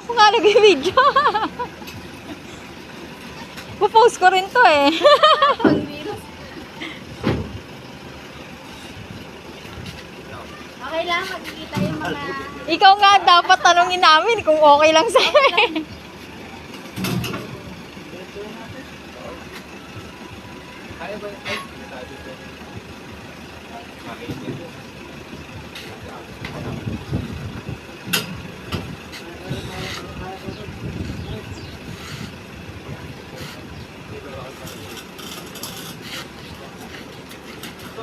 Ako nga nag-video. Pupost ko rin to eh. Okay lang, magkikita yung mga... Ikaw nga dapat tanungin namin kung okay lang sa'yo eh.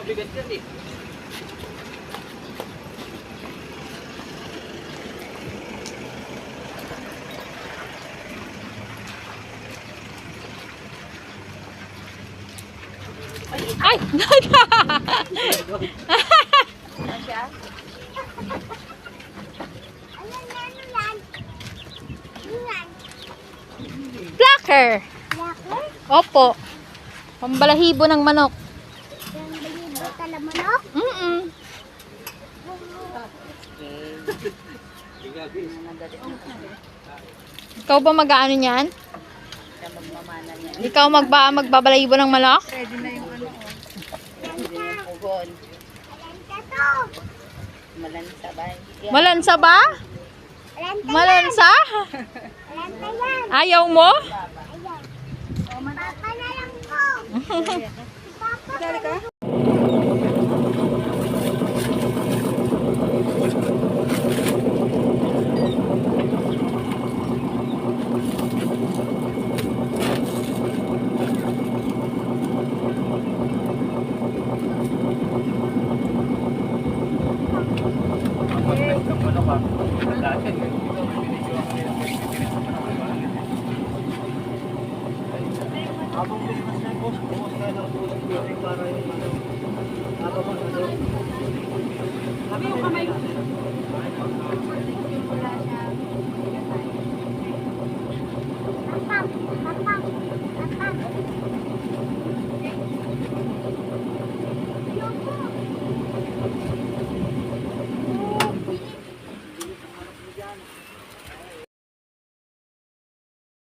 Bigat yan eh. Ay! Plucker! Opo. Pambalahibo ng manok. Mm-mm. Ikaw ba mag-ano niyan? Ikaw magbabalahibo ng manok? Ready na yung ano ko. Ready na yung pugon. Malansa ba? Malansa ba? Malansa? Ayaw mo? Papa na lang ko. Dali ka?